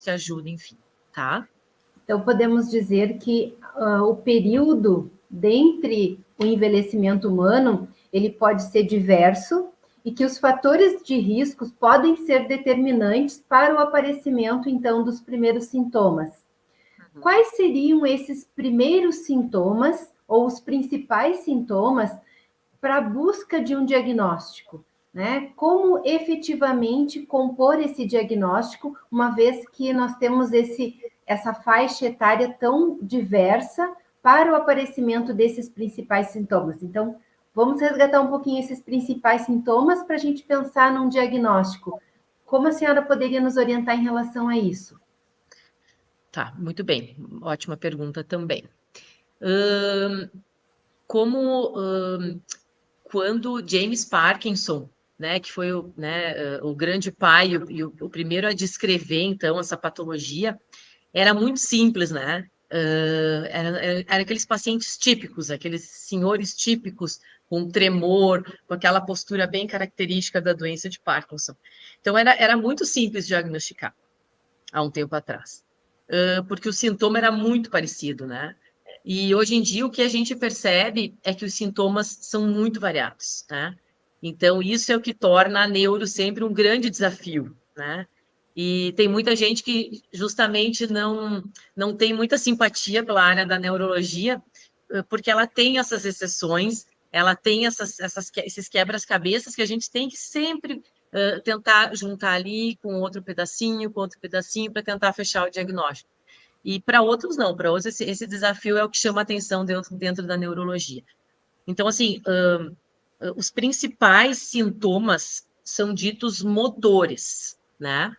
te ajuda, enfim, tá? Então, podemos dizer que o período dentre o envelhecimento humano, ele pode ser diverso e que os fatores de riscos podem ser determinantes para o aparecimento, então, dos primeiros sintomas. Quais seriam esses primeiros sintomas ou os principais sintomas para a busca de um diagnóstico? Né? Como efetivamente compor esse diagnóstico, uma vez que nós temos essa faixa etária tão diversa para o aparecimento desses principais sintomas? Então, vamos resgatar um pouquinho esses principais sintomas para a gente pensar num diagnóstico. Como a senhora poderia nos orientar em relação a isso? Tá, muito bem. Ótima pergunta também. Como quando James Parkinson, né, que foi o grande pai e o primeiro a descrever, então, essa patologia, era muito simples, né? Era aqueles pacientes típicos, aqueles senhores típicos, com tremor, com aquela postura bem característica da doença de Parkinson. Então, era muito simples diagnosticar, há um tempo atrás, porque o sintoma era muito parecido, né? E hoje em dia o que a gente percebe é que os sintomas são muito variados, né? Então, isso é o que torna a neuro sempre um grande desafio, né? E tem muita gente que justamente não tem muita simpatia pela área da neurologia, porque ela tem essas exceções, ela tem esses quebras-cabeças que a gente tem que sempre tentar juntar ali com outro pedacinho, para tentar fechar o diagnóstico. E para outros não, para outros esse desafio é o que chama atenção dentro da neurologia. Então, assim, os principais sintomas são ditos motores, né?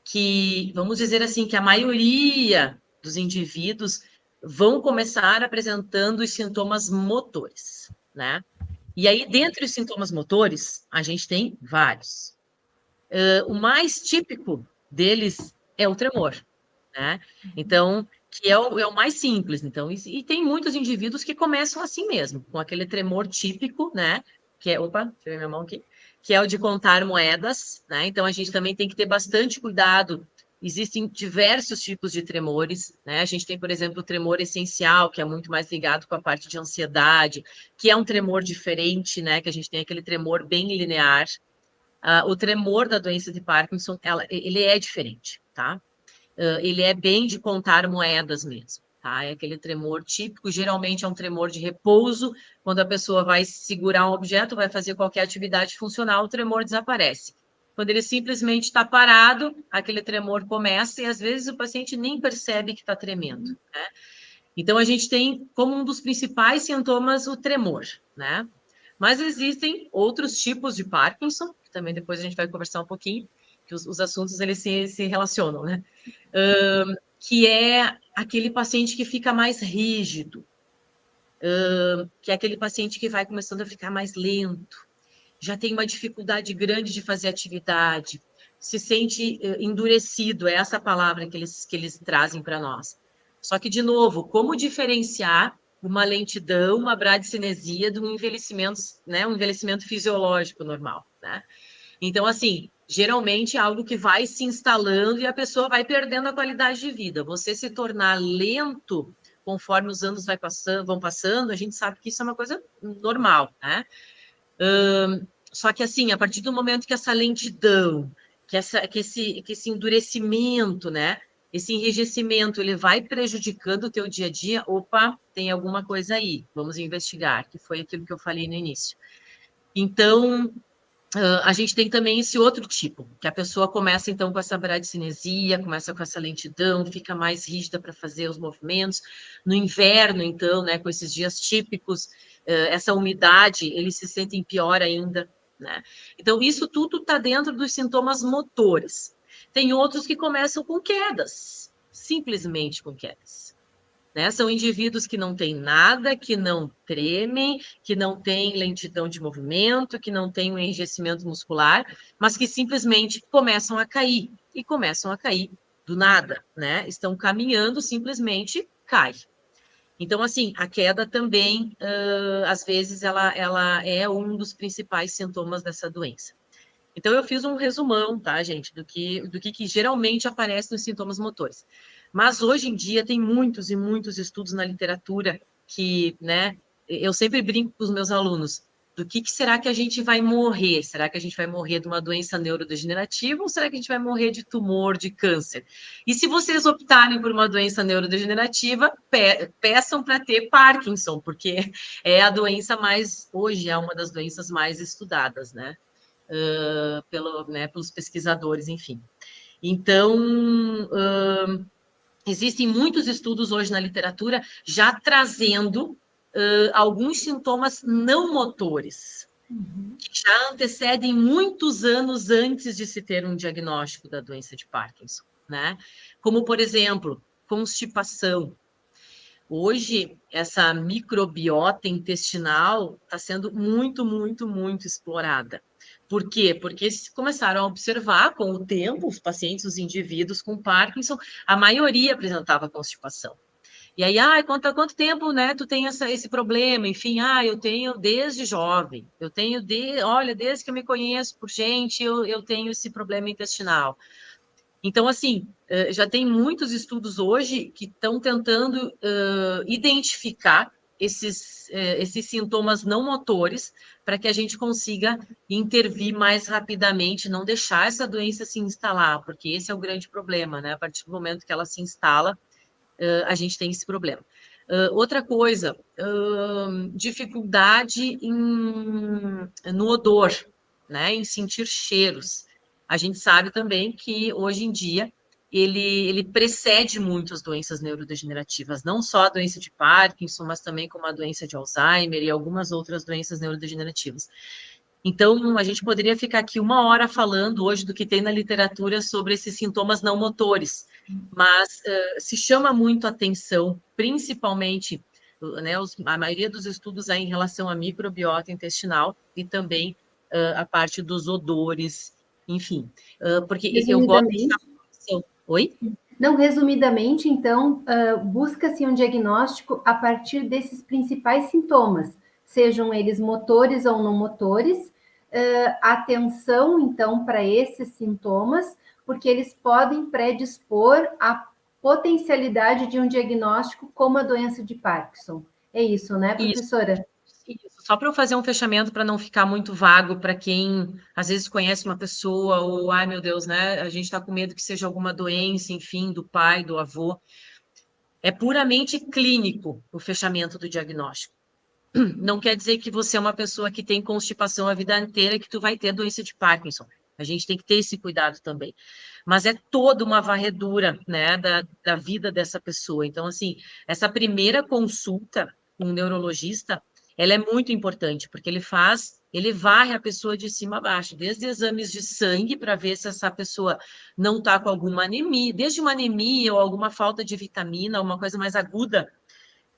Que, vamos dizer assim, que a maioria dos indivíduos vão começar apresentando os sintomas motores, né? E aí, dentre os sintomas motores, a gente tem vários. O mais típico deles é o tremor, né? Então, que é o mais simples. Então, e tem muitos indivíduos que começam assim mesmo, com aquele tremor típico, né? Que é, opa, deixa eu ver minha mão aqui, que é o de contar moedas, né? Então, a gente também tem que ter bastante cuidado. Existem diversos tipos de tremores, né? A gente tem, por exemplo, o tremor essencial, que é muito mais ligado com a parte de ansiedade, que é um tremor diferente, né? Que a gente tem aquele tremor bem linear. O tremor da doença de Parkinson, ele é diferente, tá? Ele é bem de contar moedas mesmo, tá? É aquele tremor típico, geralmente é um tremor de repouso, quando a pessoa vai segurar um objeto, vai fazer qualquer atividade funcional, o tremor desaparece. Quando ele simplesmente está parado, aquele tremor começa e às vezes o paciente nem percebe que está tremendo, né? Então, a gente tem como um dos principais sintomas o tremor, né? Mas existem outros tipos de Parkinson, que também depois a gente vai conversar um pouquinho, que os assuntos eles se relacionam, né? Que é aquele paciente que fica mais rígido, que é aquele paciente que vai começando a ficar mais lento, já tem uma dificuldade grande de fazer atividade, se sente endurecido, é essa palavra que eles trazem para nós. Só que, de novo, como diferenciar uma lentidão, uma bradicinesia de um envelhecimento, né, um envelhecimento fisiológico normal, né? Então, assim, geralmente é algo que vai se instalando e a pessoa vai perdendo a qualidade de vida. Você se tornar lento conforme os anos vão passando, a gente sabe que isso é uma coisa normal, né? Só que, assim, a partir do momento que essa lentidão, que esse endurecimento, né? Esse enrijecimento, ele vai prejudicando o teu dia a dia, opa, tem alguma coisa aí, vamos investigar, que foi aquilo que eu falei no início. Então, a gente tem também esse outro tipo, que a pessoa começa, então, com essa bradicinesia, começa com essa lentidão, fica mais rígida para fazer os movimentos. No inverno, então, né, com esses dias típicos, essa umidade, eles se sentem pior ainda, né? Então, isso tudo está dentro dos sintomas motores. Tem outros que começam com quedas, simplesmente com quedas. Né? São indivíduos que não têm nada, que não tremem, que não têm lentidão de movimento, que não têm um enrijecimento muscular, mas que simplesmente começam a cair, e começam a cair do nada, né? Estão caminhando, simplesmente cai. Então, assim, a queda também, às vezes, ela é um dos principais sintomas dessa doença. Então, eu fiz um resumão, tá, gente, do que geralmente aparece nos sintomas motores. Mas, hoje em dia, tem muitos e muitos estudos na literatura que, né, eu sempre brinco com os meus alunos, do que será que a gente vai morrer? Será que a gente vai morrer de uma doença neurodegenerativa ou será que a gente vai morrer de tumor, de câncer? E se vocês optarem por uma doença neurodegenerativa, peçam para ter Parkinson, porque é a doença mais, hoje é uma das doenças mais estudadas, né? Pelos pesquisadores, enfim. Então, existem muitos estudos hoje na literatura já trazendo alguns sintomas não motores, que já antecedem muitos anos antes de se ter um diagnóstico da doença de Parkinson, né? Como, por exemplo, constipação. Hoje, essa microbiota intestinal está sendo muito, muito, muito explorada. Por quê? Porque começaram a observar com o tempo, os pacientes, os indivíduos com Parkinson, a maioria apresentava constipação. E aí, quanto tempo, né, tu tem esse problema? Enfim, eu tenho desde jovem, olha, desde que eu me conheço por gente, eu tenho esse problema intestinal. Então, assim, já tem muitos estudos hoje que estão tentando identificar esses sintomas não motores para que a gente consiga intervir mais rapidamente, não deixar essa doença se instalar, porque esse é o grande problema, né? A partir do momento que ela se instala, a gente tem esse problema. Outra coisa, dificuldade no odor, né? Em sentir cheiros. A gente sabe também que hoje em dia ele precede muito as doenças neurodegenerativas, não só a doença de Parkinson, mas também como a doença de Alzheimer e algumas outras doenças neurodegenerativas. Então, a gente poderia ficar aqui uma hora falando hoje do que tem na literatura sobre esses sintomas não motores, mas se chama muito atenção, principalmente, né, a maioria dos estudos aí em relação à microbiota intestinal e também a parte dos odores, enfim, porque eu gosto de chamar atenção. Oi? Não, resumidamente, então, busca-se um diagnóstico a partir desses principais sintomas, sejam eles motores ou não motores, atenção, então, para esses sintomas, porque eles podem predispor à potencialidade de um diagnóstico como a doença de Parkinson. É isso, né, professora? Isso. Só para eu fazer um fechamento para não ficar muito vago para quem às vezes conhece uma pessoa ou, ai meu Deus, né? A gente está com medo que seja alguma doença, enfim, do pai, do avô. É puramente clínico o fechamento do diagnóstico. Não quer dizer que você é uma pessoa que tem constipação a vida inteira que tu vai ter doença de Parkinson. A gente tem que ter esse cuidado também. Mas é toda uma varredura, né, da vida dessa pessoa. Então, assim, essa primeira consulta com um neurologista, ela é muito importante, porque ele varre a pessoa de cima a baixo, desde exames de sangue para ver se essa pessoa não está com alguma anemia, desde uma anemia ou alguma falta de vitamina, uma coisa mais aguda,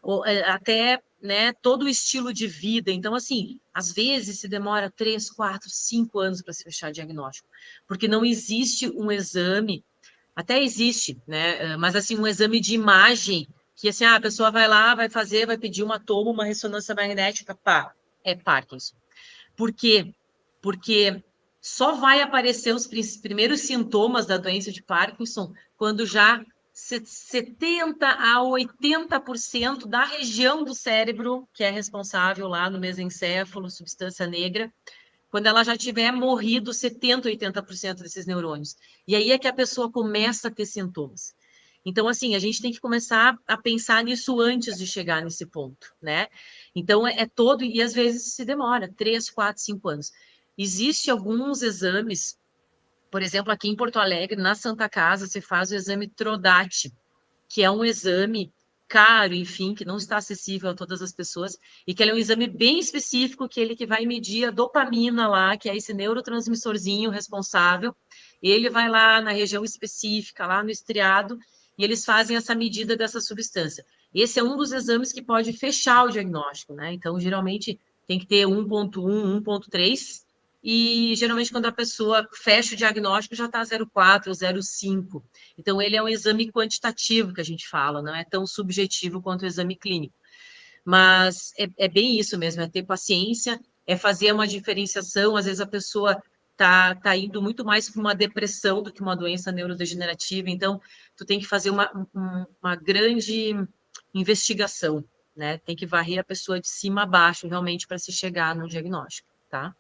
ou até, né, todo o estilo de vida. Então, assim, às vezes se demora 3, 4, 5 anos para se fechar diagnóstico, porque não existe um exame, até existe, né, mas assim, um exame de imagem, que assim, a pessoa vai lá, vai fazer, vai pedir uma toma, uma ressonância magnética, pá, é Parkinson. Por quê? Porque só vai aparecer os primeiros sintomas da doença de Parkinson quando já 70 a 80% da região do cérebro, que é responsável lá no mesencéfalo, substância negra, quando ela já tiver morrido 70, 80% desses neurônios. E aí é que a pessoa começa a ter sintomas. Então, assim, a gente tem que começar a pensar nisso antes de chegar nesse ponto, né? Então, é todo, e às vezes se demora 3, 4, 5 anos. Existem alguns exames, por exemplo, aqui em Porto Alegre, na Santa Casa, se faz o exame Trodate, que é um exame caro, enfim, que não está acessível a todas as pessoas, e que ele é um exame bem específico, que ele que vai medir a dopamina lá, que é esse neurotransmissorzinho responsável, ele vai lá na região específica, lá no estriado, e eles fazem essa medida dessa substância. Esse é um dos exames que pode fechar o diagnóstico, né? Então, geralmente, tem que ter 1,1, 1,3, e geralmente quando a pessoa fecha o diagnóstico já está 0,4 ou 0,5. Então, ele é um exame quantitativo que a gente fala, não é tão subjetivo quanto o exame clínico. Mas é bem isso mesmo, é ter paciência, é fazer uma diferenciação. Às vezes a pessoa tá indo muito mais para uma depressão do que uma doença neurodegenerativa. Então, tu tem que fazer uma grande investigação, né? Tem que varrer a pessoa de cima a baixo, realmente, para se chegar no diagnóstico, tá?